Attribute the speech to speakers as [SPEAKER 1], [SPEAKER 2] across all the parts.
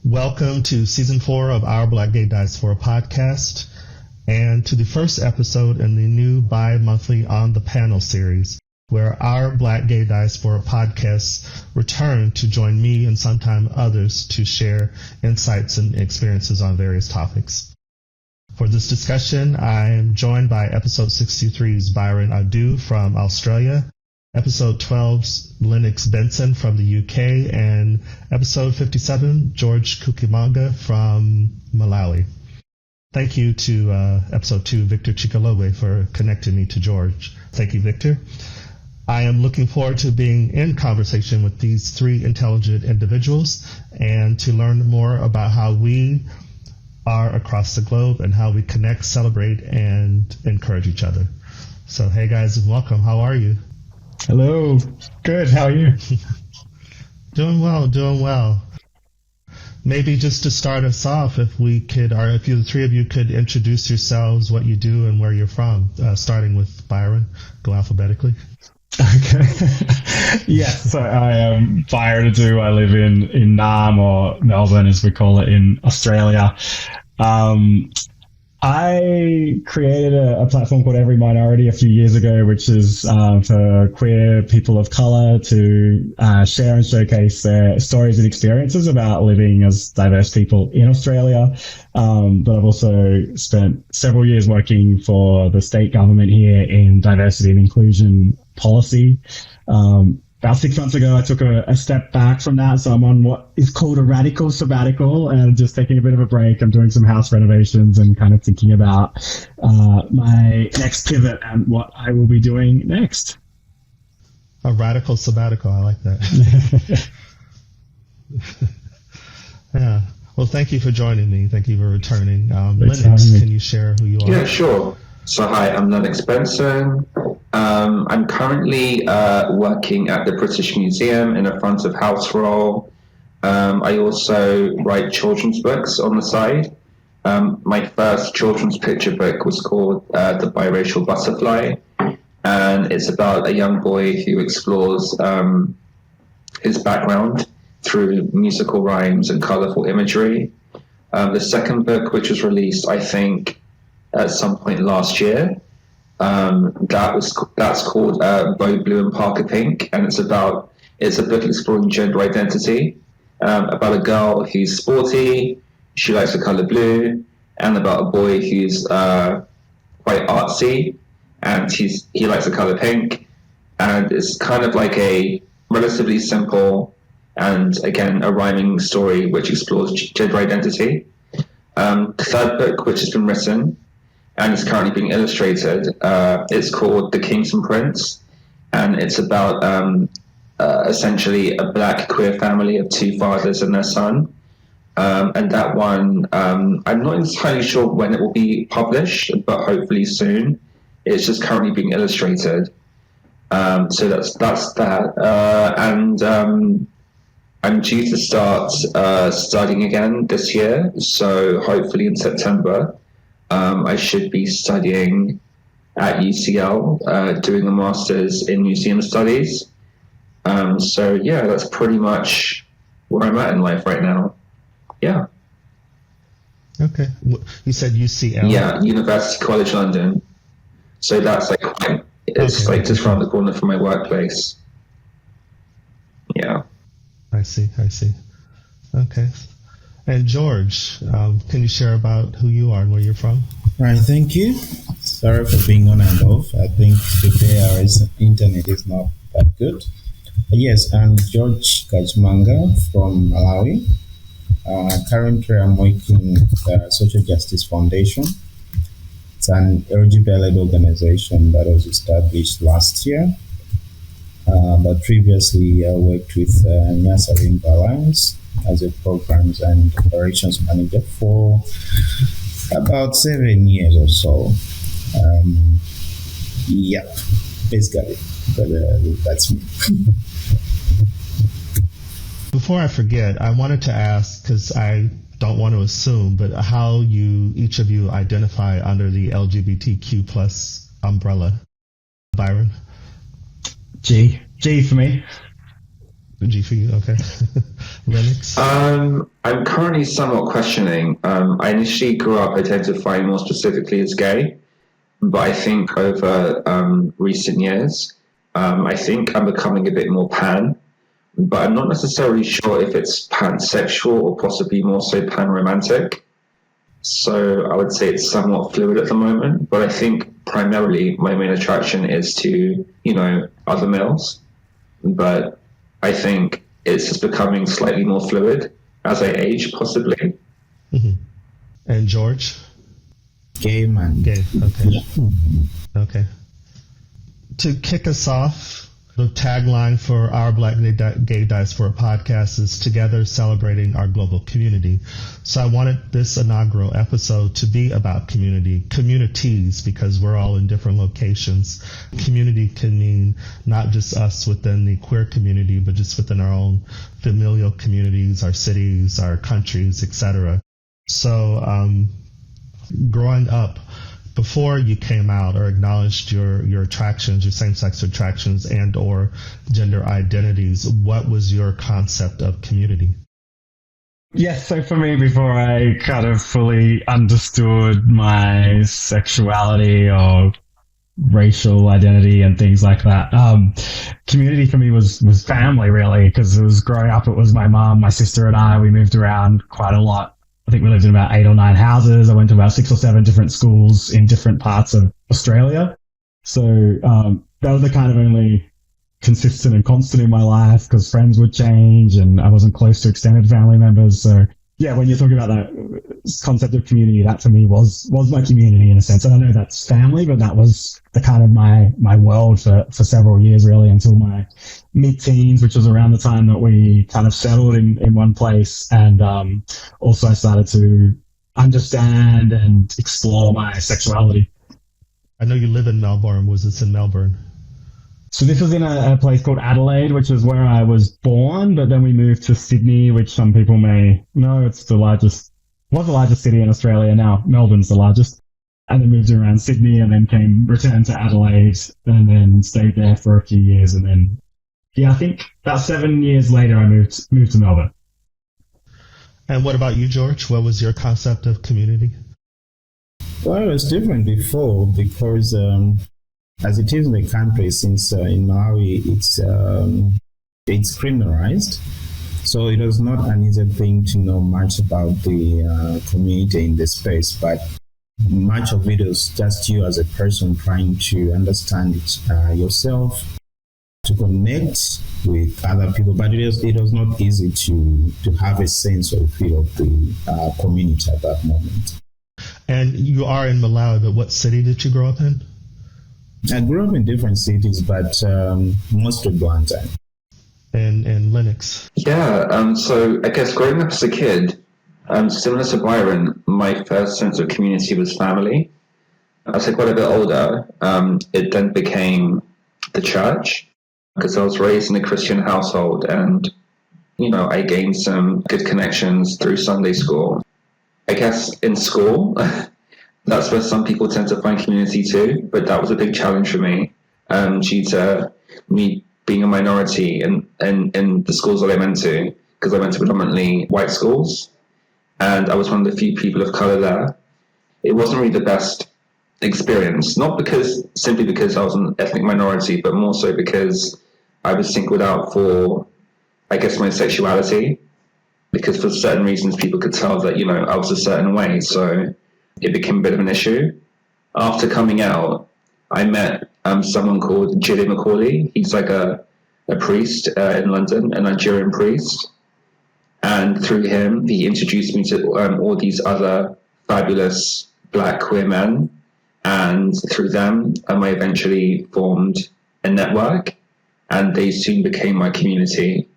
[SPEAKER 1] Welcome to Season 4 of our Black Gay Diaspora podcast, and to the first episode in the new Bimonthly On the Panel series, where our Black Gay Diaspora podcasts return to join me and sometime others to share insights and experiences on various topics. For this discussion, I am joined by Episode 63's Byron Adu from Australia, Episode 12's Lennox Benson from the UK, and Episode 57, George Kachimanga from Malawi. Thank you to Episode 2, Victor Chikalowe, for connecting me to George. Thank you, Victor. I am looking forward to being in conversation with these three intelligent individuals and to learn more about how we are across the globe and how we connect, celebrate, and encourage each other. So, hey guys, welcome. How are you?
[SPEAKER 2] Hello. Good. How are you?
[SPEAKER 1] Doing well. Maybe just to start us off, if we could, or if the three of you could introduce yourselves, what you do, and where you're from, starting with Byron. Go alphabetically.
[SPEAKER 2] Okay. Yes, so I am Byron Adu. I live in Nam, or Melbourne as we call it in Australia. I created a platform called Every Minority a few years ago, which is for queer people of color to share and showcase their stories and experiences about living as diverse people in Australia. But I've also spent several years working for the state government here in diversity and inclusion policy. About 6 months ago, I took a step back from that. So I'm on what is called a radical sabbatical and just taking a bit of a break. I'm doing some house renovations and kind of thinking about my next pivot and what I will be doing next.
[SPEAKER 1] A radical sabbatical. I like that. Yeah. Well, thank you for joining me. Thank you for returning. Lennox, can you share who you are?
[SPEAKER 3] Yeah, sure. So hi, I'm Lennox Benson. I'm currently working at the British Museum in a front of house role. I also write children's books on the side. My first children's picture book was called The Biracial Butterfly, and it's about a young boy who explores his background through musical rhymes and colourful imagery. The second book, which was released, I think, at some point last year, that's called Bo Blue and Parker Pink, and it's a book exploring gender identity, about a girl who's sporty, she likes the color blue, and about a boy who's quite artsy, and he likes the color pink. And it's kind of like a relatively simple and, again, a rhyming story which explores gender identity. The third book, which has been written and is currently being illustrated, it's called The Kingston Prince, and it's about essentially a black queer family of two fathers and their son. And that one, I'm not entirely sure when it will be published, but hopefully soon. It's just currently being illustrated. So that's that. And I'm due to start studying again this year, so hopefully in September. I should be studying at UCL, doing a master's in museum studies. So yeah, that's pretty much where I'm at in life right now. Yeah.
[SPEAKER 1] Okay. You said UCL?
[SPEAKER 3] Yeah, University College London. So that's like just around the corner from my workplace. Yeah.
[SPEAKER 1] I see. Okay. And George, can you share about who you are and where you're from?
[SPEAKER 4] Right, thank you. Sorry for being on and off. I think today our internet is not that good. Yes, I'm George Kachimanga from Malawi. Currently, I'm working with the Social Justice Foundation. It's an LGBT-led organization that was established last year. But previously, I worked with Nyasa Rainbow Alliance as a programs and operations manager for about 7 years or so. Yeah, basically, but that's me.
[SPEAKER 1] Before I forget, I wanted to ask, because I don't want to assume, but how each of you identify under the LGBTQ plus umbrella. Byron?
[SPEAKER 2] G for me.
[SPEAKER 1] G for you, okay. Lennox?
[SPEAKER 3] I'm currently somewhat questioning. I initially grew up identifying more specifically as gay, but I think over recent years, I think I'm becoming a bit more pan, but I'm not necessarily sure if it's pansexual or possibly more so pan-romantic. So I would say it's somewhat fluid at the moment, but I think primarily my main attraction is to, other males. But I think it's just becoming slightly more fluid as I age, possibly.
[SPEAKER 1] Mm-hmm. And George?
[SPEAKER 4] Gay man.
[SPEAKER 1] Gay, okay. Okay. To kick us off, the tagline for our Black Gay Diaspora podcast is Together Celebrating Our Global Community. So I wanted this inaugural episode to be about communities, because we're all in different locations. Community can mean not just us within the queer community, but just within our own familial communities, our cities, our countries, etc. So growing up, before you came out or acknowledged your attractions, your same-sex attractions and or gender identities, what was your concept of community?
[SPEAKER 2] Yes, so for me, before I kind of fully understood my sexuality or racial identity and things like that, community for me was family, really, because it was growing up, it was my mom, my sister and I. We moved around quite a lot. I think we lived in about 8 or 9 houses. I went to about 6 or 7 different schools in different parts of Australia. So that was the kind of only consistent and constant in my life, because friends would change and I wasn't close to extended family members. So yeah, when you're talking about that concept of community, that for me was my community in a sense. And I know that's family, but that was the kind of my world for several years, really, until my mid-teens, which was around the time that we kind of settled in one place. And also I started to understand and explore my sexuality.
[SPEAKER 1] I know you live in Melbourne. Was this in Melbourne?
[SPEAKER 2] So this was in a place called Adelaide, which is where I was born, but then we moved to Sydney, which some people may know. Was the largest city in Australia. Now Melbourne's the largest. And then moved around Sydney and then returned to Adelaide and then stayed there for a few years. And then, I think about 7 years later, I moved to Melbourne.
[SPEAKER 1] And what about you, George? What was your concept of community?
[SPEAKER 4] Well, it was different before because as it is in the country, since in Malawi it's criminalized, so it was not an easy thing to know much about the community in the space, but much of it was just you as a person trying to understand it yourself, to connect with other people, but it was not easy to have a sense or feel of the community at that moment.
[SPEAKER 1] And you are in Malawi, but what city did you grow up in?
[SPEAKER 4] I grew up in different cities, but mostly Blantyre.
[SPEAKER 1] And Lennox?
[SPEAKER 3] Yeah, so I guess growing up as a kid, similar to Byron, my first sense of community was family. As I got a bit older, it then became the church, because I was raised in a Christian household and, I gained some good connections through Sunday school. I guess in school, that's where some people tend to find community too, but that was a big challenge for me due to me being a minority in the schools that I went to, because I went to predominantly white schools, and I was one of the few people of color there. It wasn't really the best experience, not simply because I was an ethnic minority, but more so because I was singled out for, I guess, my sexuality, because for certain reasons people could tell that, I was a certain way, so it became a bit of an issue. After coming out, I met someone called Jide Macaulay. He's like a priest in London, a Nigerian priest. And through him, he introduced me to all these other fabulous Black queer men. And through them, I eventually formed a network, and they soon became my community.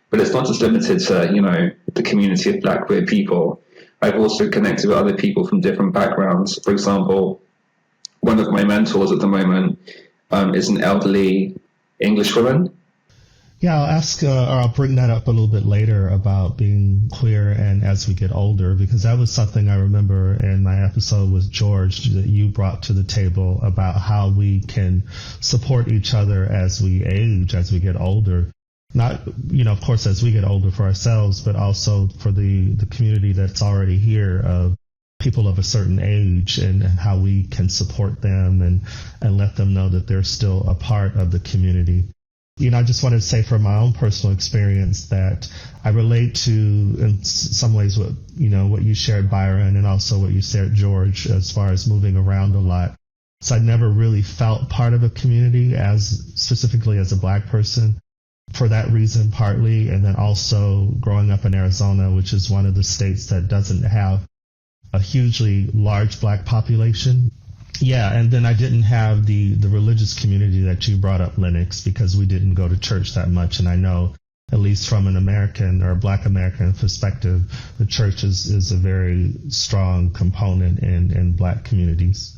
[SPEAKER 3] But it's not just limited to, the community of Black queer people. I've also connected with other people from different backgrounds. For example, one of my mentors at the moment is an elderly English woman.
[SPEAKER 1] Yeah, I'll ask, or I'll bring that up a little bit later about being queer and as we get older, because that was something I remember in my episode with George that you brought to the table about how we can support each other as we age, as we get older. not, of course, as we get older for ourselves, but also for the community that's already here of people of a certain age, and how we can support them and let them know that they're still a part of the community. I just wanted to say from my own personal experience that I relate to, in some ways, what you shared, Byron, and also what you said, George, as far as moving around a lot. So I never really felt part of a community specifically as a Black person for that reason, partly. And then also growing up in Arizona, which is one of the states that doesn't have a hugely large Black population. Yeah, and then I didn't have the religious community that you brought up, Lennox, because we didn't go to church that much. And I know, at least from an American or a Black American perspective, the church is a very strong component in Black communities.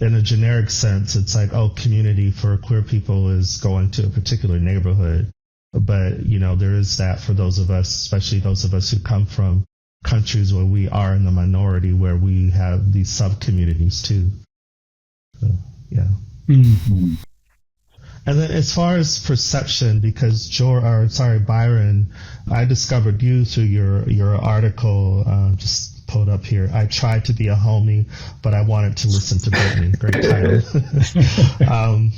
[SPEAKER 1] In a generic sense, it's like, community for queer people is going to a particular neighborhood. But, there is that for those of us, especially those of us who come from countries where we are in the minority, where we have these sub-communities too. So, yeah.
[SPEAKER 2] Mm-hmm.
[SPEAKER 1] And then as far as perception, because Byron, I discovered you through your article, just pulled up here. I tried to be a homie, but I wanted to listen to Britney. Great title.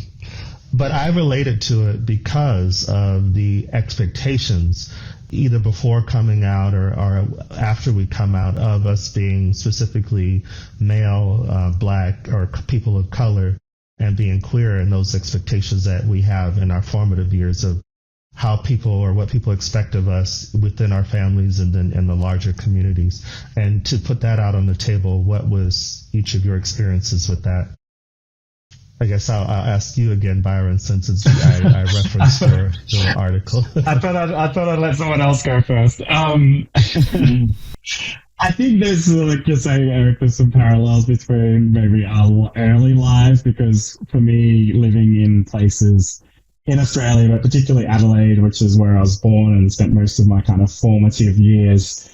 [SPEAKER 1] But I related to it because of the expectations, either before coming out or after we come out, of us being specifically male, Black, or people of color, and being queer, and those expectations that we have in our formative years of how people or what people expect of us within our families and then in the larger communities. And to put that out on the table, what was each of your experiences with that? I guess I'll ask you again, Byron, since I referenced your article.
[SPEAKER 2] I thought I'd let someone else go first. I think there's, like you're saying, Eric, there's some parallels between maybe our early lives, because for me, living in places in Australia, but particularly Adelaide, which is where I was born and spent most of my kind of formative years,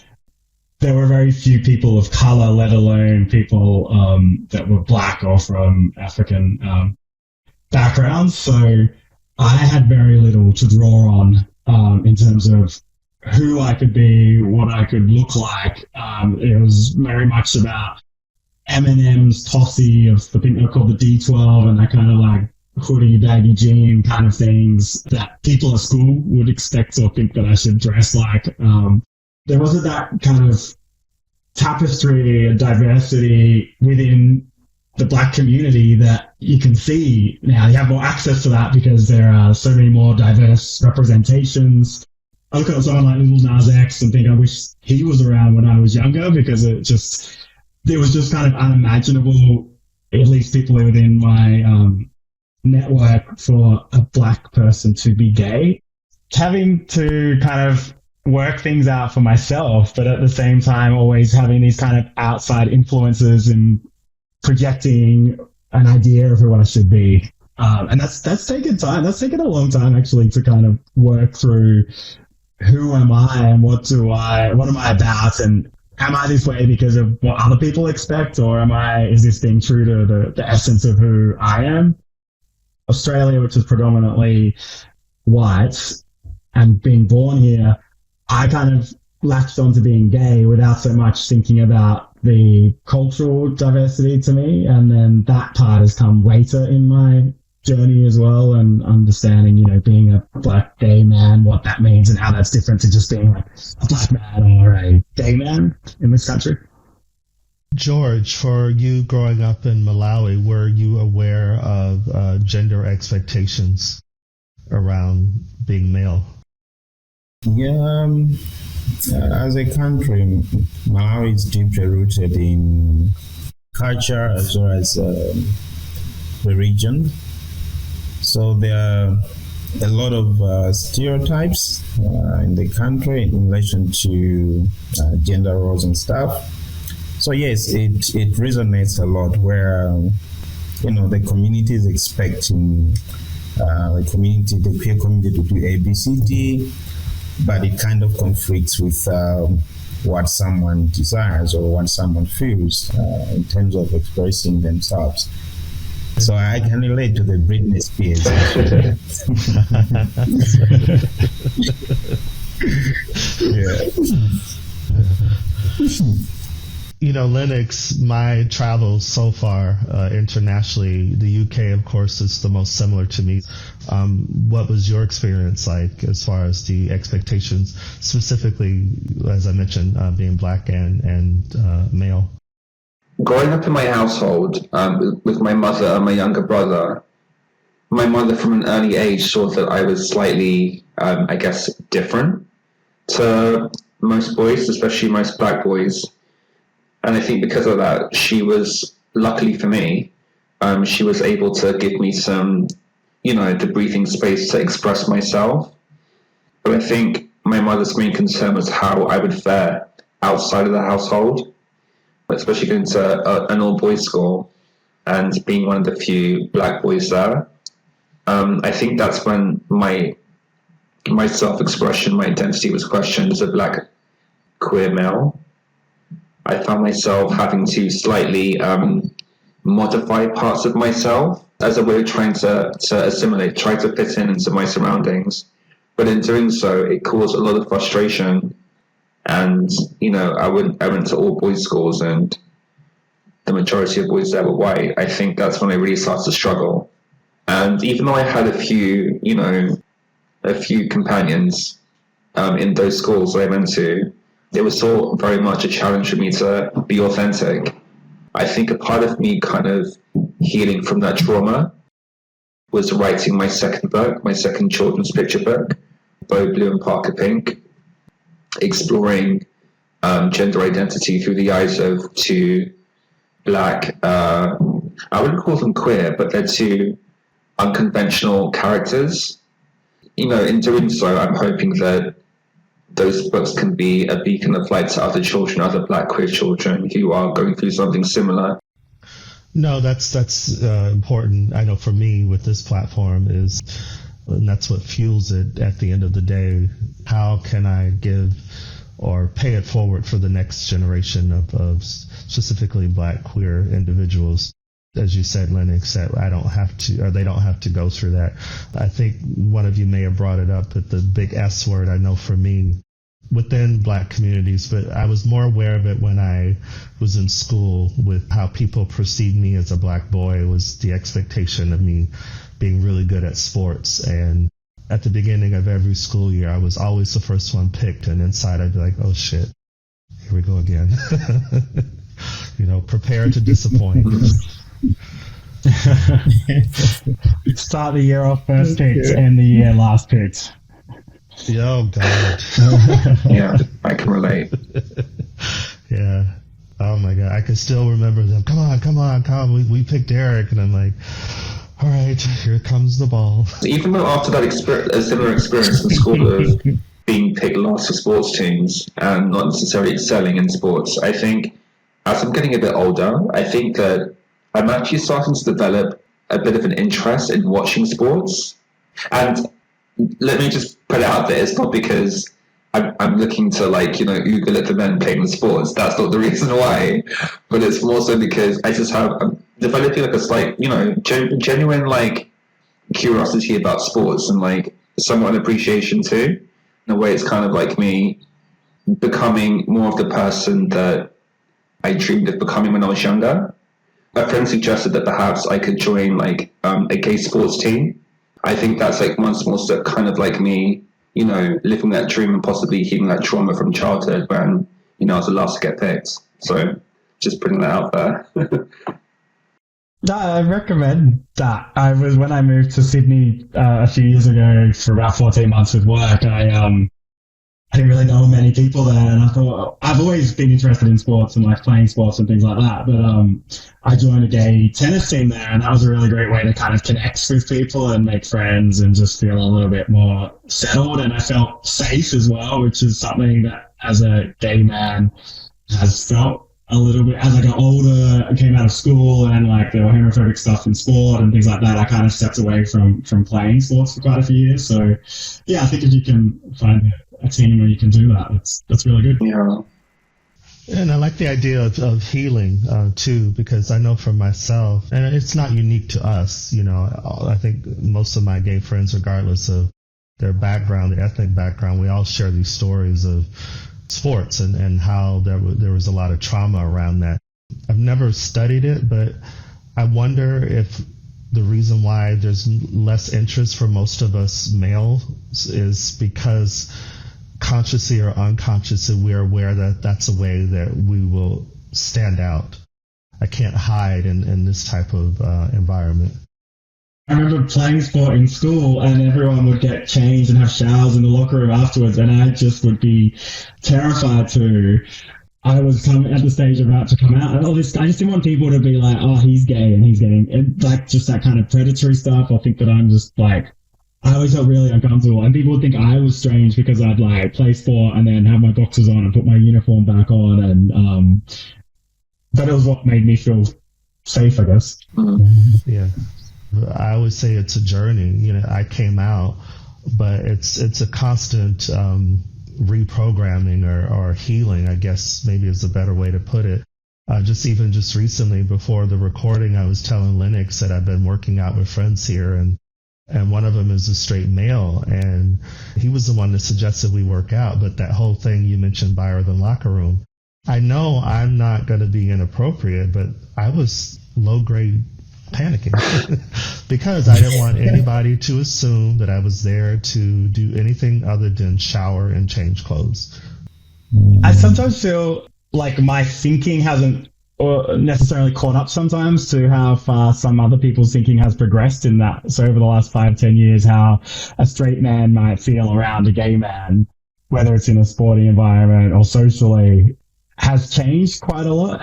[SPEAKER 2] there were very few people of color, let alone people that were Black or from African backgrounds. So I had very little to draw on in terms of who I could be, what I could look like. It was very much about M&M's, Tossy, of the thing they called the D12, and that kind of like hoodie, baggy jean kind of things that people at school would expect or think that I should dress like. There wasn't that kind of tapestry and diversity within the Black community that you can see now. You have more access to that because there are so many more diverse representations. I look at someone like Lil Nas X and think I wish he was around when I was younger, because it was just kind of unimaginable, at least people within my network, for a Black person to be gay. Having to kind of work things out for myself, but at the same time always having these kind of outside influences and projecting an idea of who I should be. And that's taken time. That's taken a long time, actually, to kind of work through who am I and what am I about, and am I this way because of what other people expect, or is this being true to the essence of who I am? Australia, which is predominantly white, and being born here, I kind of latched onto being gay without so much thinking about the cultural diversity to me. And then that part has come later in my journey as well, and understanding, being a Black gay man, what that means and how that's different to just being like a Black man or a gay man in this country.
[SPEAKER 1] George, for you growing up in Malawi, were you aware of gender expectations around being male?
[SPEAKER 4] Yeah, as a country, Malawi is deeply rooted in culture as well as religion. So there are a lot of stereotypes in the country in relation to gender roles and stuff. So yes, it resonates a lot where the community is expecting the queer community to do A, B, C, D, but it kind of conflicts with what someone desires or what someone feels in terms of expressing themselves. So I can relate to the Britney Spears.
[SPEAKER 1] Yeah. Lennox, my travels so far internationally, the UK, of course, is the most similar to me. What was your experience like as far as the expectations, specifically, as I mentioned, being black and male?
[SPEAKER 3] Growing up in my household with my mother and my younger brother, my mother from an early age thought that I was slightly, I guess, different to most boys, especially most black boys. And I think because of that, she was, luckily for me, she was able to give me some, the breathing space to express myself. But I think my mother's main concern was how I would fare outside of the household, especially going to an all-boys school and being one of the few black boys there. I think that's when my self-expression, my identity was questioned as a black queer male. I found myself having to slightly modify parts of myself as a way of trying to assimilate, try to fit in into my surroundings. But in doing so, it caused a lot of frustration. And, I went to all boys schools and the majority of boys there were white. I think that's when I really started to struggle. And even though I had a few companions in those schools that I went to, it was still very much a challenge for me to be authentic. I think a part of me kind of healing from that trauma was writing my second book, my second children's picture book, Bo Blue and Parker Pink, exploring gender identity through the eyes of two black, I wouldn't call them queer, but they're two unconventional characters. In doing so, I'm hoping that those books can be a beacon of light to other children, other black queer children who are going through something similar.
[SPEAKER 1] No, that's important. I know for me with this platform and that's what fuels it at the end of the day. How can I give or pay it forward for the next generation of specifically black queer individuals? As you said, Lennox, that they don't have to go through that. I think one of you may have brought it up, but the big S word, I know for me, within black communities, but I was more aware of it when I was in school with how people perceived me as a black boy. Was the expectation of me being really good at sports. And at the beginning of every school year, I was always the first one picked, and inside I'd be like, oh shit, here we go again. Prepare to disappoint.
[SPEAKER 2] Start the year off first picked, end the year last picked.
[SPEAKER 1] Oh God.
[SPEAKER 3] Yeah, I can relate.
[SPEAKER 1] Yeah. Oh my God, I can still remember them. Come on. We picked Eric, and I'm like, all right, here comes the ball.
[SPEAKER 3] Even though after that a similar experience in school of being picked last for sports teams and not necessarily excelling in sports, I think as I'm getting a bit older, I think that I'm actually starting to develop a bit of an interest in watching sports. And let me just put it out there, it's not because I'm looking to oogle at the men playing the sports. That's not the reason why. But it's more so because I'm developing a slight, genuine curiosity about sports and somewhat an appreciation too. In a way, it's kind of like me becoming more of the person that I dreamed of becoming when I was younger. A friend suggested that perhaps I could join a gay sports team. I think that's one small step, kind of like me, living that dream and possibly healing that trauma from childhood when, I was the last to get picked. So just putting that out there.
[SPEAKER 2] I recommend that. When I moved to Sydney a few years ago for about 14 months with work, I didn't really know many people there, and I thought, I've always been interested in sports and playing sports and things like that, but I joined a gay tennis team there, and that was a really great way to kind of connect with people and make friends and just feel a little bit more settled, and I felt safe as well, which is something that as a gay man has felt a little bit. As I got older, I came out of school and there were homophobic stuff in sport and things like that, I kind of stepped away from playing sports for quite a few years. So yeah, I think if you can find a team where you can do that, that's really good.
[SPEAKER 3] Yeah.
[SPEAKER 1] And I like the idea of healing too, because I know for myself, and it's not unique to us, I think most of my gay friends, regardless of their background, their ethnic background, we all share these stories of sports and how there was a lot of trauma around that. I've never studied it, but I wonder if the reason why there's less interest for most of us males is because consciously or unconsciously we're aware that that's a way that we will stand out. I can't hide in this type of environment.
[SPEAKER 2] I remember playing sport in school and everyone would get changed and have showers in the locker room afterwards, and I just would be terrified I was coming at the stage about to come out, and all this, I just didn't want people to be like, oh, he's gay and he's getting, like, just that kind of predatory stuff. I think that I'm just like, I always felt really uncomfortable, and people would think I was strange because I'd like play sport and then have my boxers on and put my uniform back on, and that was what made me feel safe, I guess.
[SPEAKER 1] Yeah. I always say it's a journey. I came out, but it's a constant reprogramming or healing, I guess maybe is a better way to put it. Just recently before the recording, I was telling Lennox that I've been working out with friends here, and one of them is a straight male, and he was the one that suggested we work out. But that whole thing you mentioned, Byron, the locker room, I know I'm not going to be inappropriate, but I was low grade panicking because I didn't want anybody to assume that I was there to do anything other than shower and change clothes.
[SPEAKER 2] I sometimes feel like my thinking hasn't necessarily caught up sometimes to how far some other people's thinking has progressed in that. So over the last 5-10 years, how a straight man might feel around a gay man, whether it's in a sporting environment or socially, has changed quite a lot.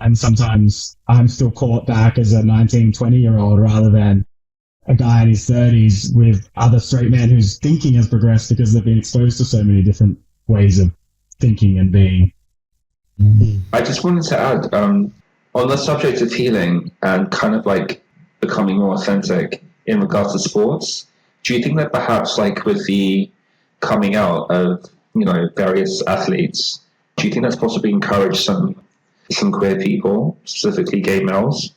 [SPEAKER 2] And sometimes I'm still caught back as a 19, 20-year-old rather than a guy in his 30s with other straight men whose thinking has progressed because they've been exposed to so many different ways of thinking and being.
[SPEAKER 3] I just wanted to add, on the subject of healing and kind of like becoming more authentic in regards to sports, do you think that perhaps like with the coming out of, various athletes, do you think that's possibly encouraged some queer people, specifically gay males,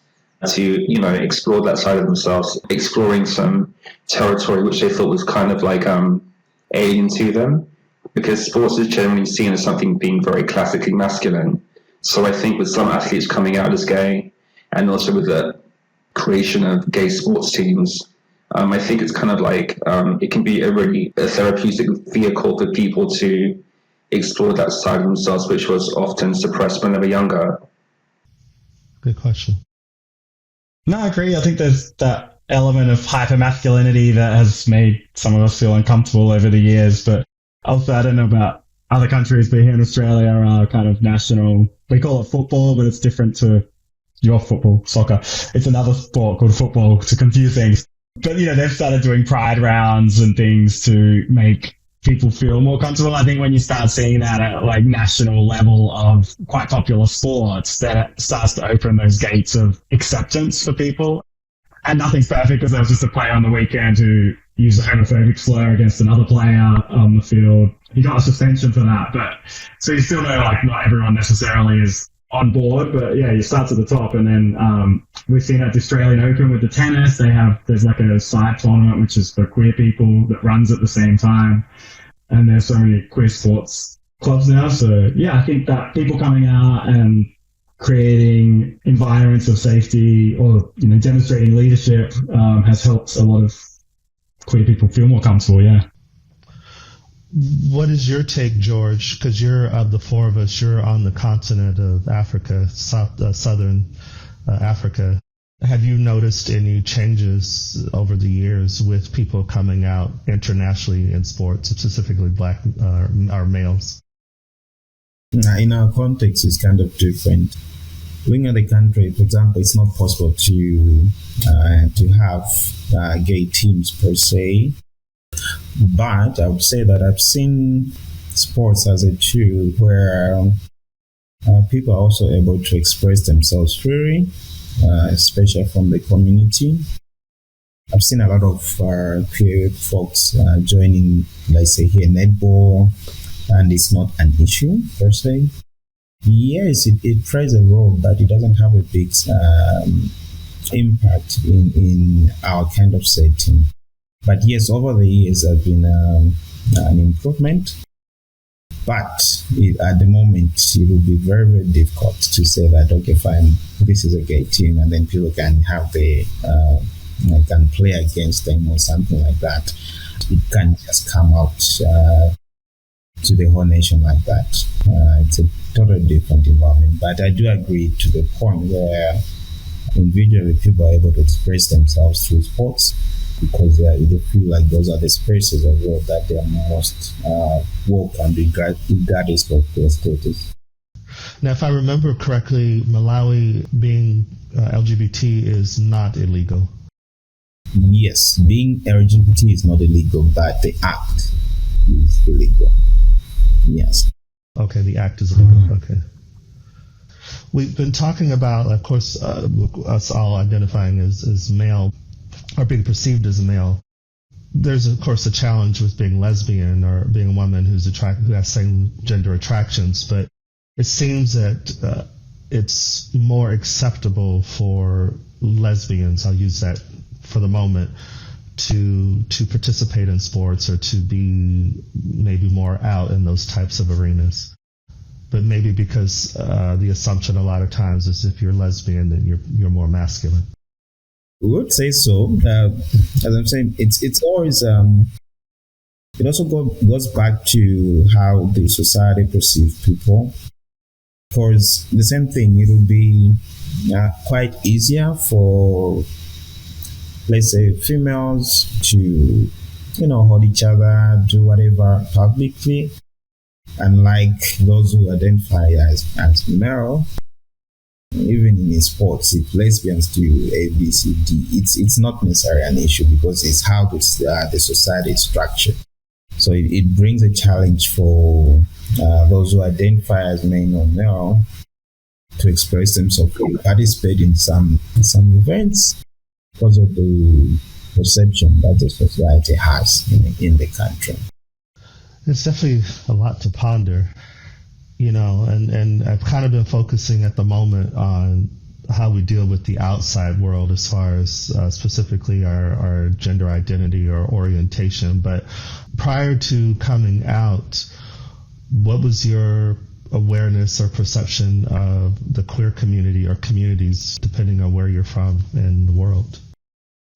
[SPEAKER 3] to, explore that side of themselves, exploring some territory which they thought was kind of like alien to them? Because sports is generally seen as something being very classically masculine. So I think with some athletes coming out as gay, and also with the creation of gay sports teams, I think it's kind of like it can be a therapeutic vehicle for people to explore that side of themselves, which was often suppressed when they were younger.
[SPEAKER 1] Good question.
[SPEAKER 2] No, I agree. I think there's that element of hypermasculinity that has made some of us feel uncomfortable over the years. But also, I don't know about other countries, but here in Australia, our kind of national, we call it football, but it's different to your football, soccer. It's another sport called football to confuse things. But, they've started doing pride rounds and things to make people feel more comfortable. I think when you start seeing that at like national level of quite popular sports, that starts to open those gates of acceptance for people. And nothing's perfect, because there was just a player on the weekend who used a homophobic slur against another player on the field. He got a suspension for that, but so you still know like not everyone necessarily is on board, but yeah, you start at the top. And then we've seen at the Australian Open with the tennis, there's like a side tournament which is for queer people that runs at the same time, and there's so many queer sports clubs now. So yeah, I think that people coming out and creating environments of safety or demonstrating leadership has helped a lot of queer people feel more comfortable. Yeah.
[SPEAKER 1] What is your take, George? Because you're, of the four of us, you're on the continent of Africa, southern Africa. Have you noticed any changes over the years with people coming out internationally in sports, specifically black or males?
[SPEAKER 4] In our context, it's kind of different. Looking at the country, for example, it's not possible to have gay teams per se. But I would say that I've seen sports as a tool where people are also able to express themselves freely, especially from the community. I've seen a lot of queer folks joining, let's say here, netball, and it's not an issue per se. Yes, it plays a role, but it doesn't have a big impact in our kind of setting. But yes, over the years, there's been an improvement. But at the moment, it will be very, very difficult to say that, okay, fine, this is a gay team, and then people can have can play against them or something like that. It can't just come out to the whole nation like that. It's a totally different environment. But I do agree to the point where individually people are able to express themselves through sports, because they feel like those are the spaces as well that they are most welcome, regardless of their status.
[SPEAKER 1] Now, if I remember correctly, Malawi being LGBT is not illegal.
[SPEAKER 4] Yes, being LGBT is not illegal, but the act is illegal. Yes.
[SPEAKER 1] Okay, the act is illegal. Okay. We've been talking about, of course, us all identifying as male, or being perceived as a male. There's, of course, a challenge with being lesbian or being a woman who has same gender attractions, but it seems that it's more acceptable for lesbians, I'll use that for the moment, to participate in sports or to be maybe more out in those types of arenas. But maybe because the assumption a lot of times is if you're lesbian, then you're more masculine.
[SPEAKER 4] We would say so. As I'm saying, it's always it also goes back to how the society perceives people. Because the same thing, it will be quite easier for, let's say, females to, hold each other, do whatever publicly, unlike those who identify as male. Even in sports, if lesbians do A, B, C, D, it's not necessarily an issue, because it's how the society is structured. So it brings a challenge for those who identify as male or male to express themselves, to participate in some events, because of the perception that the society has in the country.
[SPEAKER 1] It's definitely a lot to ponder. And I've kind of been focusing at the moment on how we deal with the outside world as far as specifically our gender identity or orientation. But prior to coming out, what was your awareness or perception of the queer community or communities, depending on where you're from in the world?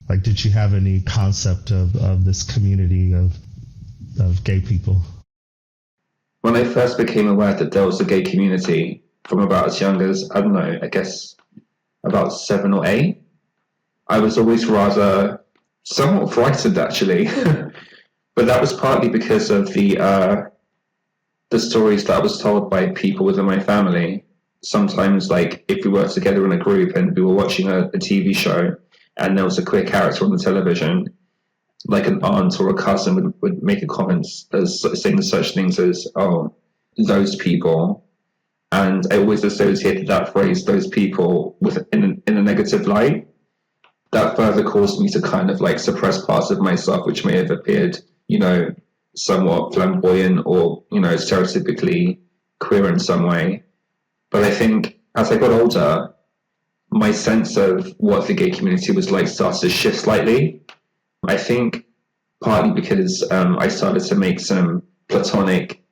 [SPEAKER 1] Like, did you have any concept of this community of gay people?
[SPEAKER 3] When I first became aware that there was a gay community, from about as young as, I don't know, I guess about 7 or 8, I was always rather somewhat frightened, actually. But that was partly because of the stories that I was told by people within my family. Sometimes, like, if we were together in a group and we were watching a TV show and there was a queer character on the television, like an aunt or a cousin would make a comment saying such things as, oh, those people. And I always associated that phrase, those people, in a negative light. That further caused me to kind of like suppress parts of myself which may have appeared, somewhat flamboyant or, stereotypically queer in some way. But I think as I got older, my sense of what the gay community was like started to shift slightly. I think partly because I started to make some platonic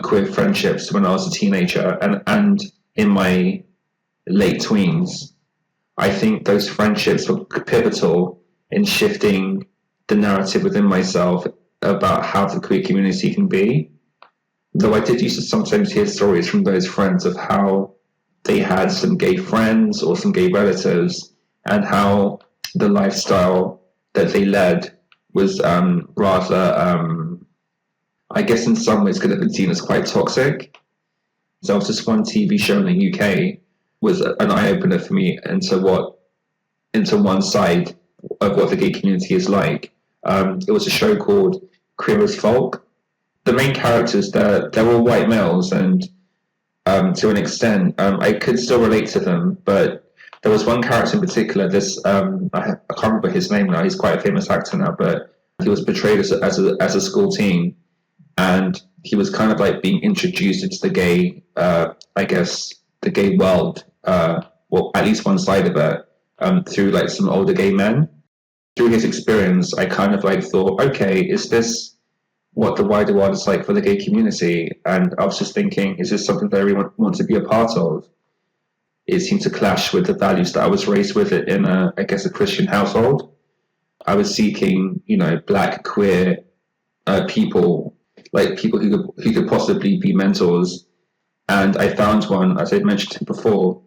[SPEAKER 3] queer friendships when I was a teenager and in my late tweens. I think those friendships were pivotal in shifting the narrative within myself about how the queer community can be. Though I did used to sometimes hear stories from those friends of how they had some gay friends or some gay relatives and how the lifestyle that they led was rather, I guess in some ways could have been seen as quite toxic. So there was this one TV show in the UK was an eye-opener for me into one side of what the gay community is like. It was a show called Queer as Folk. The main characters, they're all white males, and to an extent, I could still relate to them, but there was one character in particular, I can't remember his name now, he's quite a famous actor now, but he was portrayed as a school teen, and he was kind of like being introduced into the gay, the gay world, well, at least one side of it, through like some older gay men. Through his experience, I kind of like thought, okay, is this what the wider world is like for the gay community? And I was just thinking, is this something that I really want to be a part of? It seemed to clash with the values that I was raised with in a Christian household. I was seeking, Black queer people, like people who could possibly be mentors. And I found one, as I mentioned before,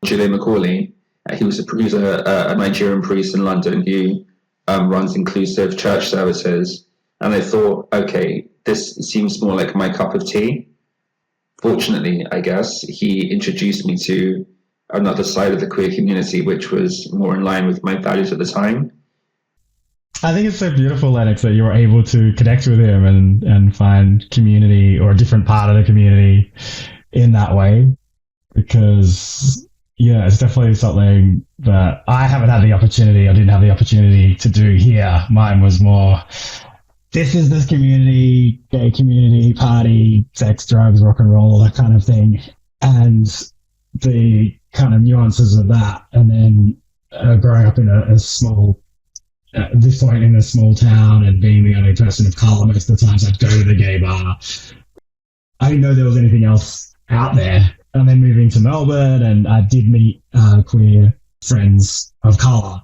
[SPEAKER 3] Julian Macaulay. He was a Nigerian priest in London who runs inclusive church services. And I thought, okay, this seems more like my cup of tea. Fortunately, I guess, he introduced me to another side of the queer community, which was more in line with my values at the time.
[SPEAKER 2] I think it's so beautiful, Lennox, that you were able to connect with him and find community, or a different part of the community, in that way. Because, yeah, it's definitely something that I didn't have the opportunity to do here. Mine was more, this is this community, gay community, party, sex, drugs, rock and roll, that kind of thing. And the kind of nuances of that. And then growing up in a small, at this point in a small town, and being the only person of colour, most of the times I'd go to the gay bar. I didn't know there was anything else out there. And then moving to Melbourne, and I did meet queer friends of colour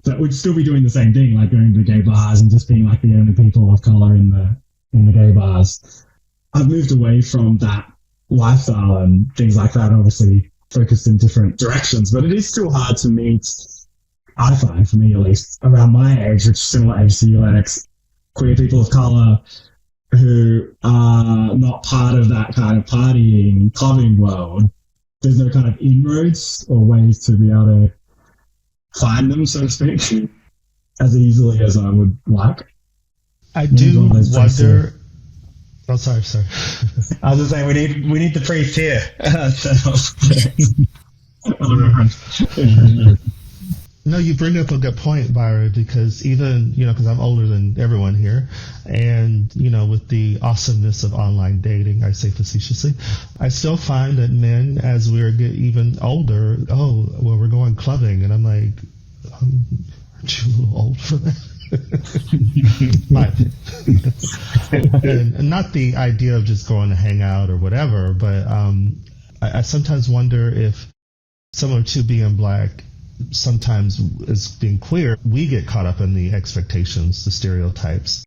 [SPEAKER 2] that would still be doing the same thing, like going to the gay bars and just being like the only people of colour in the gay bars. I've moved away from that lifestyle and things like that, obviously focused in different directions, but it is still hard to meet, I find, for me at least, around my age, which is similar age to you, Lennox, queer people of colour who are not part of that kind of partying, clubbing world. There's no kind of inroads or ways to be able to find them, so to speak, as easily as I would like.
[SPEAKER 1] I do wonder. Oh, sorry.
[SPEAKER 2] I was just saying, we need the priest here.
[SPEAKER 1] No, you bring up a good point, Byron, because even, because I'm older than everyone here, and, with the awesomeness of online dating, I say facetiously, I still find that men, as we're even older, we're going clubbing, and I'm like, aren't you a little old for that? My opinion. And not the idea of just going to hang out or whatever, but I sometimes wonder if, similar to being Black, sometimes as being queer, we get caught up in the expectations, the stereotypes,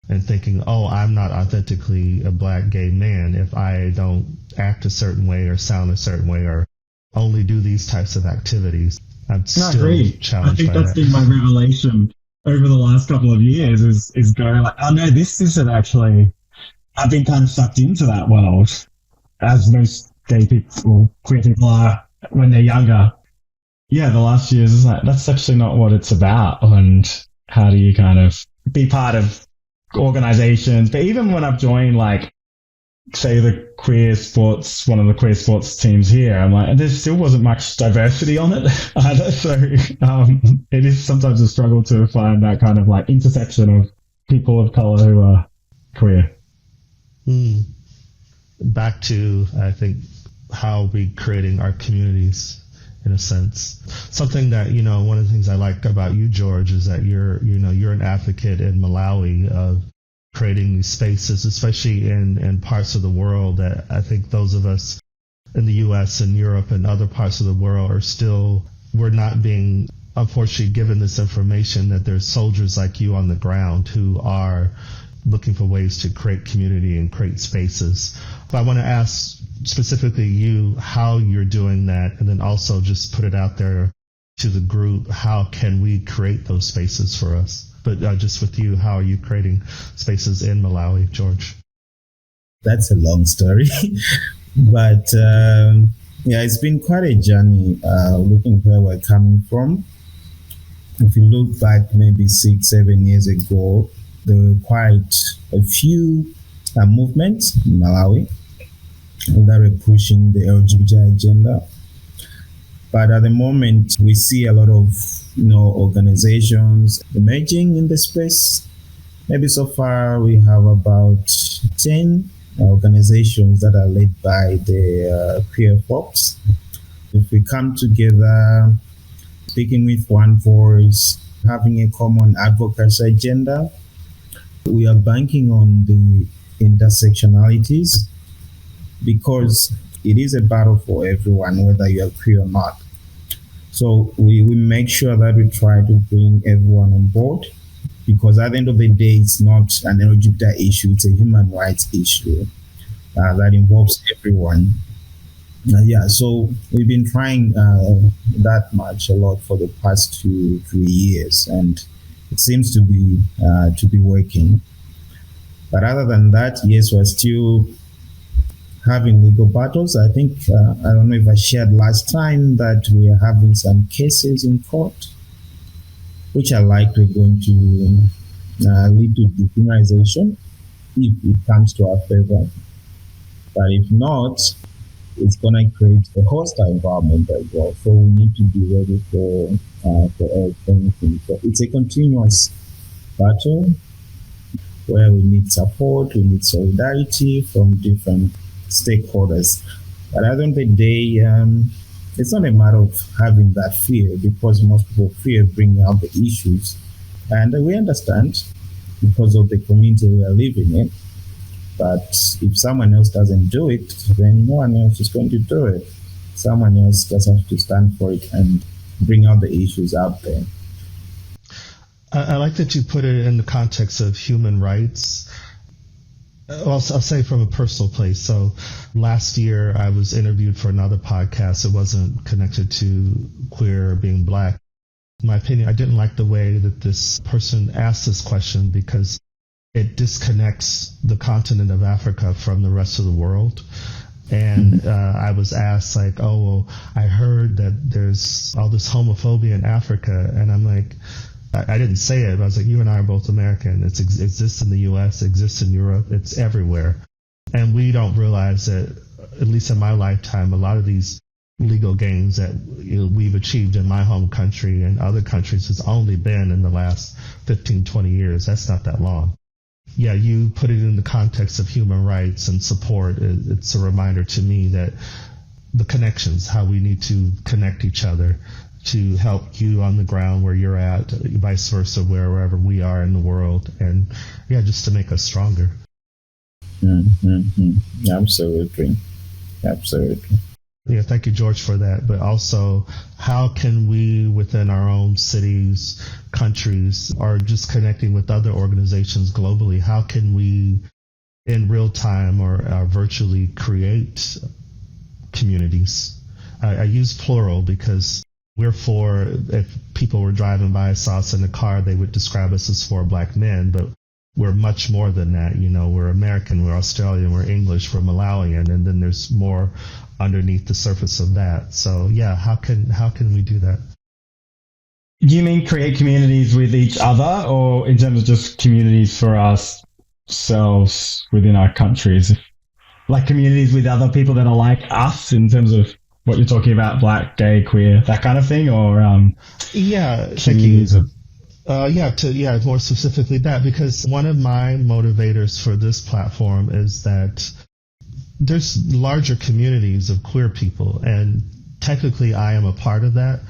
[SPEAKER 1] and thinking, I'm not authentically a Black gay man if I don't act a certain way or sound a certain way or only do these types of activities. I'm still challenged by that.
[SPEAKER 2] I think that's been my revelation over the last couple of years is going like, oh no, this isn't actually, I've been kind of sucked into that world, as most gay people or queer people are when they're younger. Yeah, the last few years is like, that's actually not what it's about. And how do you kind of be part of organizations? But even when I've joined, like, say one of the queer sports teams here, I'm like, there still wasn't much diversity on it either. So it is sometimes a struggle to find that kind of like intersection of people of color who are queer.
[SPEAKER 1] Back to, I think, how we creating our communities, in a sense. Something that, one of the things I like about you, George, is that you're an advocate in Malawi of creating these spaces, especially in parts of the world that I think those of us in the U.S. and Europe and other parts of the world we're not being, unfortunately, given this information that there's soldiers like you on the ground who are looking for ways to create community and create spaces. But I want to ask specifically you how you're doing that, and then also just put it out there to the group, how can we create those spaces for us? But just with you, how are you creating spaces in Malawi, George?
[SPEAKER 4] That's a long story. But it's been quite a journey looking where we're coming from. If you look back maybe 6-7 years ago, there were quite a few movements in Malawi that were pushing the LGBT agenda. But at the moment, we see a lot of organizations emerging in the space, Maybe so far we have about 10 organizations that are led by the queer folks. If we come together, speaking with one voice, having a common advocacy agenda, we are banking on the intersectionalities because it is a battle for everyone, whether you are queer or not. So we make sure that we try to bring everyone on board, because at the end of the day, it's not an LGBT issue, it's a human rights issue that involves everyone. So we've been trying that much a lot for the past 2-3 years, and it seems to be working. But other than that, yes, we're still having legal battles. I think, I don't know if I shared last time that we are having some cases in court, which are likely going to lead to decriminalization if it comes to our favor. But if not, it's going to create a hostile environment as well. So we need to be ready for anything. So it's a continuous battle where we need support, we need solidarity from different stakeholders. But at the end of the day, it's not a matter of having that fear, because most people fear bringing out the issues. And we understand because of the community we are living in. But if someone else doesn't do it, then no one else is going to do it. Someone else just has to stand for it and bring out the issues out there.
[SPEAKER 1] I like that you put it in the context of human rights. I'll say from a personal place. So last year I was interviewed for another podcast. It wasn't connected to queer or being Black. In my opinion, I didn't like the way that this person asked this question, because it disconnects the continent of Africa from the rest of the world. And I was asked, like, oh, well, I heard that there's all this homophobia in Africa. And I'm like, I didn't say it, but I was like, you and I are both American. It exists in the U.S., it exists in Europe, it's everywhere. And we don't realize that, at least in my lifetime, a lot of these legal gains that we've achieved in my home country and other countries has only been in the last 15, 20 years. That's not that long. Yeah, you put it in the context of human rights and support. It's a reminder to me that the connections, how we need to connect each other to help you on the ground where you're at, vice versa, wherever we are in the world, and just to make us stronger.
[SPEAKER 4] Absolutely.
[SPEAKER 1] Yeah, thank you, George, for that. But also, how can we, within our own cities, countries, or just connecting with other organizations globally, how can we, in real time or virtually, create communities? I use plural because if people were driving by, saw us in the car, they would describe us as 4 Black men, but we're much more than that. We're American, we're Australian, we're English, we're Malawian, and then there's more underneath the surface of that. So how can we do that?
[SPEAKER 2] Do you mean create communities with each other, or in terms of just communities for ourselves within our countries? Like communities with other people that are like us, in terms of what you're talking about, Black, gay, queer, that kind of thing, or communities of...
[SPEAKER 1] more specifically that, because one of my motivators for this platform is that there's larger communities of queer people, and technically I am a part of that.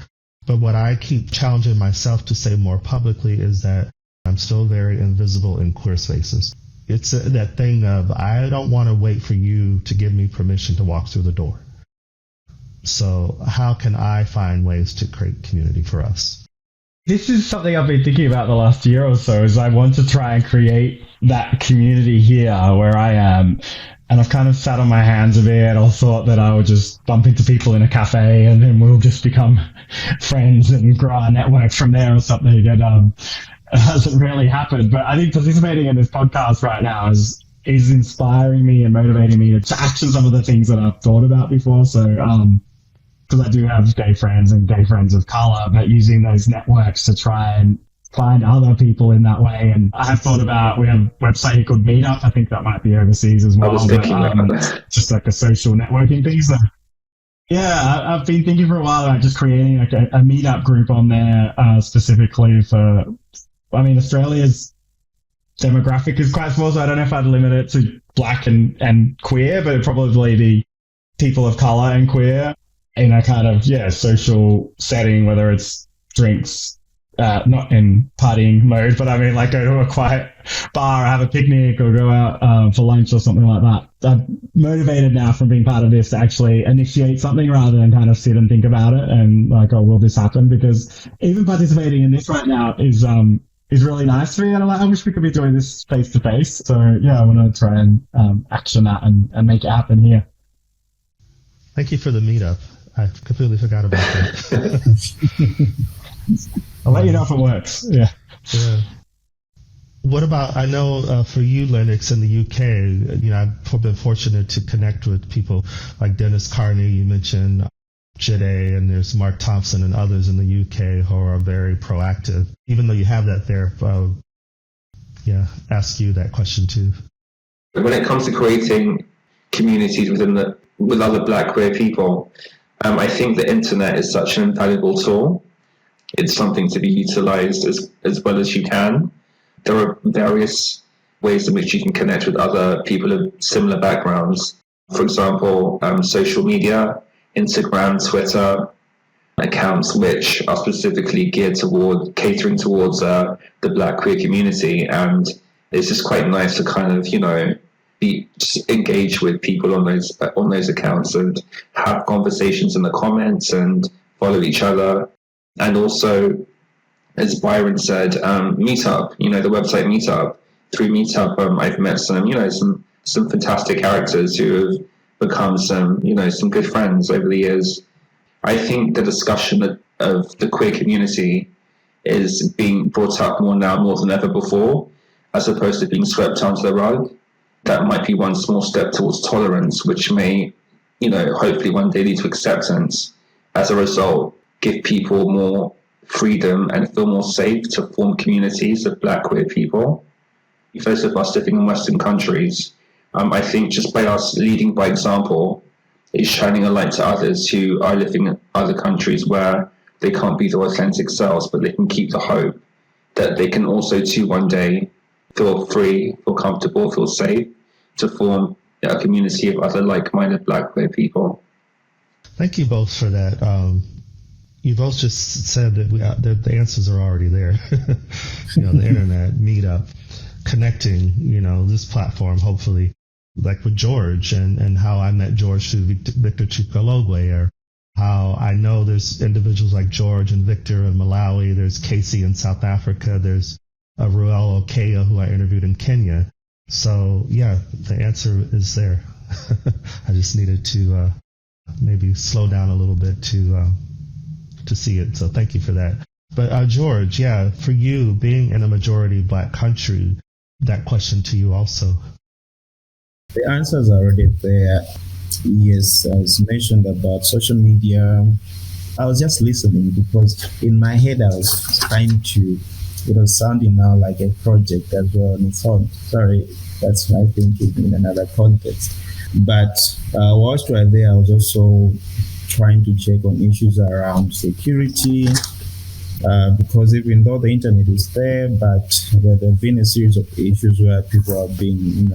[SPEAKER 1] But what I keep challenging myself to say more publicly is that I'm still very invisible in queer spaces. It's that thing of, I don't want to wait for you to give me permission to walk through the door. So how can I find ways to create community for us?
[SPEAKER 2] This is something I've been thinking about the last year or so, is I want to try and create that community here where I am. And I've kind of sat on my hands a bit, or thought that I would just bump into people in a cafe and then we'll just become friends and grow our network from there or something. And it hasn't really happened. But I think participating in this podcast right now is inspiring me and motivating me to action some of the things that I've thought about before. So, because I do have gay friends and gay friends of color, but using those networks to try and find other people in that way. And I have thought about, we have a website called Meetup. I think that might be overseas as well.
[SPEAKER 3] I was thinking about that.
[SPEAKER 2] Just like a social networking thing. So I've been thinking for a while about just creating like a Meetup group on there, specifically for, Australia's demographic is quite small, so I don't know if I'd limit it to black and queer, but it'd probably be people of color and queer in a kind of, social setting, whether it's drinks, not in partying mode, but I mean, like, go to a quiet bar or have a picnic or go out for lunch or something like that. I'm motivated now from being part of this to actually initiate something rather than kind of sit and think about it and like, oh, will this happen? Because even participating in this right now is really nice for me, and I wish we could be doing this face to face. So yeah, I want to try and action that and make it happen here.
[SPEAKER 1] Thank you for the meetup. I completely forgot about that.
[SPEAKER 2] I'll let you know if it works. Yeah.
[SPEAKER 1] What about, I know for you, Lennox, in the UK, I've been fortunate to connect with people like Dennis Carney, you mentioned Jide, and there's Mark Thompson and others in the UK who are very proactive. Even though you have that there, ask you that question too.
[SPEAKER 3] When it comes to creating communities with other Black queer people, I think the internet is such an invaluable tool. It's something to be utilized as well as you can. There are various ways in which you can connect with other people of similar backgrounds. For example, social media, Instagram, Twitter, accounts which are specifically geared toward catering towards the Black queer community. And it's just quite nice to kind of, engage with people on those accounts and have conversations in the comments and follow each other. And also, as Byron said, Meetup, the website Meetup. Through Meetup, I've met some fantastic characters who have become some good friends over the years. I think the discussion of the queer community is being brought up more now, more than ever before, as opposed to being swept under the rug. That might be one small step towards tolerance, which may, hopefully one day lead to acceptance. As a result, give people more freedom and feel more safe to form communities of Black queer people. Those of us living in Western countries, I think just by us leading by example is shining a light to others who are living in other countries where they can't be their authentic selves, but they can keep the hope that they can also too one day feel free, feel comfortable, feel safe to form a community of other like-minded Black queer people.
[SPEAKER 1] Thank you both for that. You both just said that the answers are already there. The internet, Meetup, connecting, this platform, hopefully, like with George and how I met George through Victor Chikalogwe, or how I know there's individuals like George and Victor in Malawi, there's Casey in South Africa, there's Ruel Okea, who I interviewed in Kenya. So, yeah, the answer is there. I just needed to maybe slow down a little bit to see it. So thank you for that. But George, for you, being in a majority Black country, that question to you also.
[SPEAKER 4] The answers are already there. Yes, as mentioned about social media, I was just listening because in my head I was trying to, it was sounding now like a project as well. And so, sorry, that's my thinking in another context. But whilst we were there, I was also trying to check on issues around security, because even though the internet is there, but there have been a series of issues where people are being,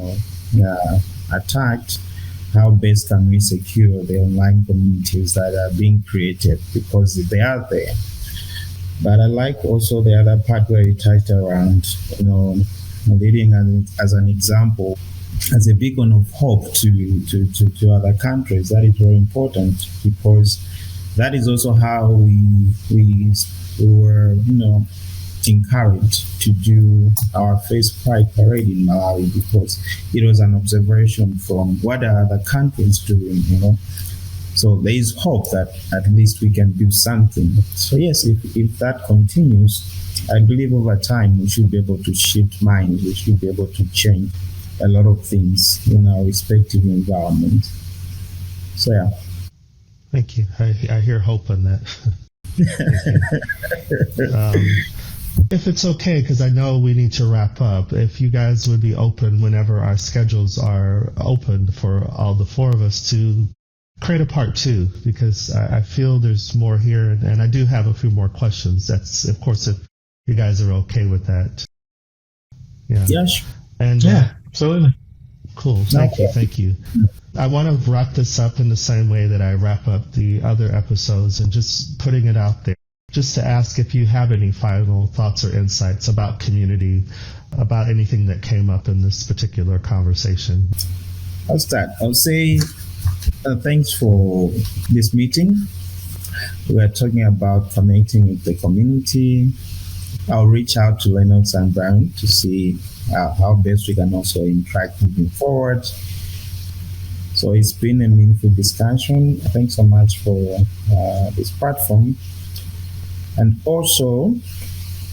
[SPEAKER 4] attacked. How best can we secure the online communities that are being created, because they are there? But I like also the other part where you touched around, leading as an example, as a beacon of hope to other countries. That is very important, because that is also how we were, encouraged to do our first Pride Parade in Malawi, because it was an observation from what are other countries doing, So there is hope that at least we can do something. So yes, if that continues, I believe over time we should be able to shift minds. We should be able to change a lot of things in our respective environment. So yeah.
[SPEAKER 1] Thank you. I hear hope in that. If it's okay, because I know we need to wrap up, if you guys would be open whenever our schedules are open for all the four of us to create a part two, because I feel there's more here, and I do have a few more questions. That's, of course, if you guys are okay with that. Yeah.
[SPEAKER 4] Yes.
[SPEAKER 1] And
[SPEAKER 2] Yeah, absolutely.
[SPEAKER 1] cool. Thank you. I want to wrap this up in the same way that I wrap up the other episodes, and just putting it out there, just to ask if you have any final thoughts or insights about community, about anything that came up in this particular conversation.
[SPEAKER 4] I'll start. I'll say thanks for this meeting. We are talking about connecting with the community. I'll reach out to Lennox and Byron to see how best we can also interact moving forward. So it's been a meaningful discussion. Thanks so much for this platform. And also,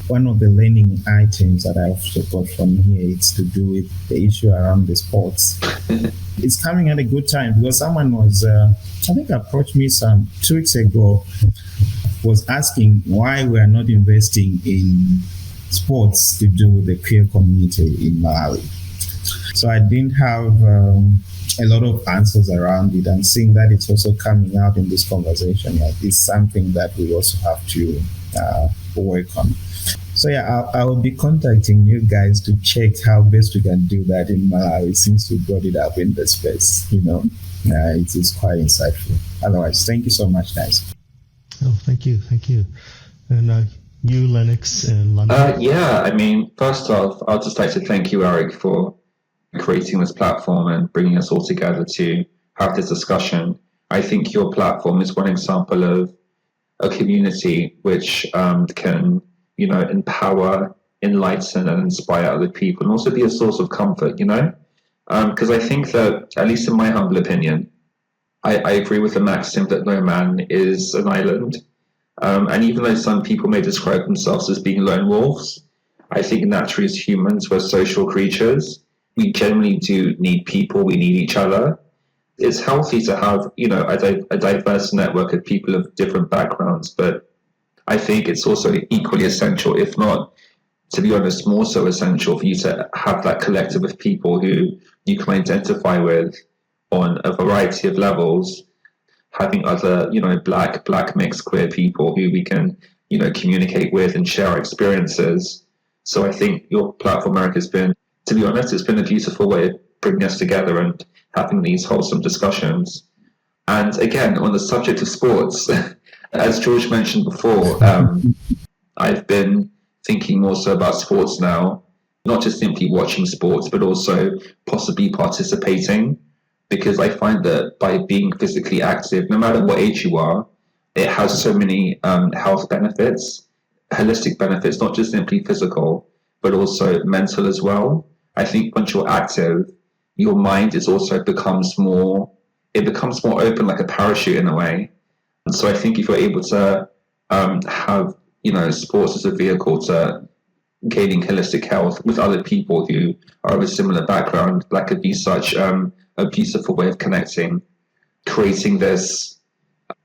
[SPEAKER 4] one of the learning items that I also got from here is to do with the issue around the sports. It's coming at a good time because someone was, I think, approached me 2 weeks ago, was asking why we are not investing in sports to do with the queer community in Malawi. So I didn't have a lot of answers around it, and seeing that it's also coming out in this conversation is something that we also have to work on. So yeah, I will be contacting you guys to check how best we can do that in Malawi, since we brought it up in the space. It is quite insightful. Otherwise, thank you so much, guys.
[SPEAKER 1] Oh, thank you. And you, Lennox, in London?
[SPEAKER 3] First off, I'd just like to thank you, Eric, for creating this platform and bringing us all together to have this discussion. I think your platform is one example of a community which can, empower, enlighten, and inspire other people, and also be a source of comfort, because I think that, at least in my humble opinion, I agree with the maxim that no man is an island. And even though some people may describe themselves as being lone wolves, I think naturally as humans, we're social creatures. We generally do need people. We need each other. It's healthy to have, a diverse network of people of different backgrounds, but I think it's also equally essential, if not, to be honest, more so essential, for you to have that collective of people who you can identify with on a variety of levels, having other, black mixed queer people who we can, communicate with and share our experiences. So I think your platform, Eric, has been, to be honest, it's been a beautiful way of bringing us together and having these wholesome discussions. And again, on the subject of sports, as George mentioned before, I've been thinking more so about sports now, not just simply watching sports, but also possibly participating, because I find that by being physically active, no matter what age you are, it has so many health benefits, holistic benefits, not just simply physical, but also mental as well. I think once you're active, your mind becomes more open, like a parachute in a way. And so I think if you're able to have, sports as a vehicle to gaining holistic health with other people who are of a similar background, that could be such a beautiful way of connecting, creating this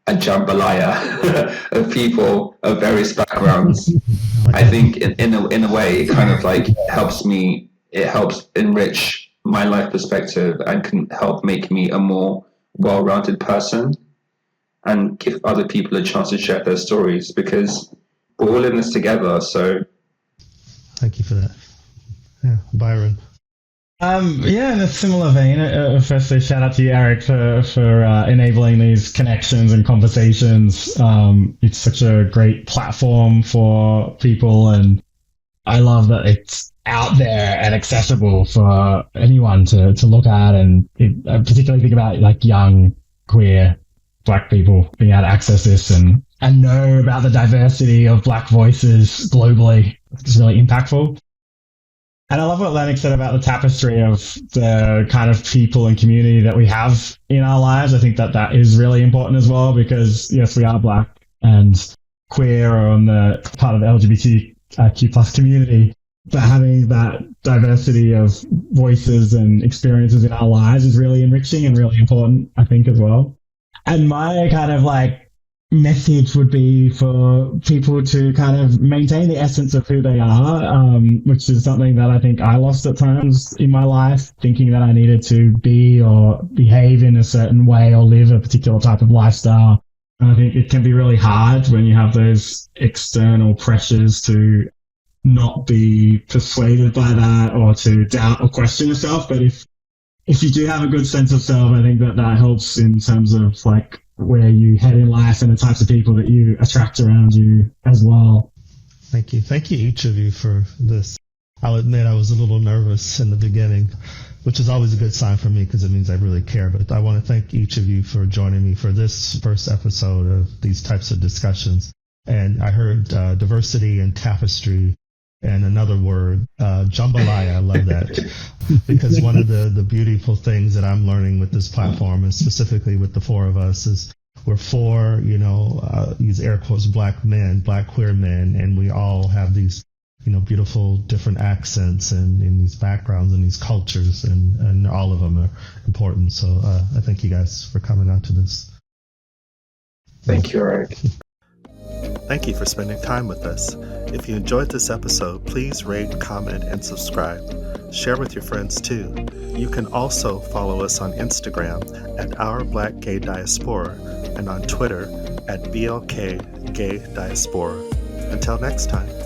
[SPEAKER 3] a jambalaya of people of various backgrounds. I think in a way it kind of like helps enrich my life perspective and can help make me a more well-rounded person and give other people a chance to share their stories, because we're all in this together. So
[SPEAKER 1] thank you for that. Yeah, Byron.
[SPEAKER 2] In a similar vein, firstly, shout out to you, Eric, for enabling these connections and conversations. It's such a great platform for people, and I love that it's out there and accessible for anyone to look at, and I particularly think about like young, queer, Black people being able to access this and know about the diversity of Black voices globally. It's really impactful. And I love what Lennox said about the tapestry of the kind of people and community that we have in our lives. I think that is really important as well, because yes, we are Black and queer or on the part of the LGBTQ plus community, but having that diversity of voices and experiences in our lives is really enriching and really important, I think, as well. And my kind of like message would be for people to kind of maintain the essence of who they are, which is something that I think I lost at times in my life, thinking that I needed to be or behave in a certain way or live a particular type of lifestyle. And I think it can be really hard when you have those external pressures to not be persuaded by that or to doubt or question yourself. But if you do have a good sense of self, I think that helps in terms of like where you head in life and the types of people that you attract around you as well.
[SPEAKER 1] Thank you. Thank you, each of you, for this. I'll admit I was a little nervous in the beginning, which is always a good sign for me because it means I really care. But I want to thank each of you for joining me for this first episode of these types of discussions. And I heard diversity and tapestry and another word, jambalaya. I love that. Because one of the beautiful things that I'm learning with this platform, and specifically with the four of us, is we're four, use air quotes, black men, black queer men, and we all have these, beautiful different accents and these backgrounds and these cultures, and all of them are important. So I thank you guys for coming out to this.
[SPEAKER 3] Thank you, Eric.
[SPEAKER 1] Thank you for spending time with us. If you enjoyed this episode, please rate, comment, and subscribe. Share with your friends too. You can also follow us on Instagram at Our Black Gay Diaspora and on Twitter at BLK Gay Diaspora. Until next time.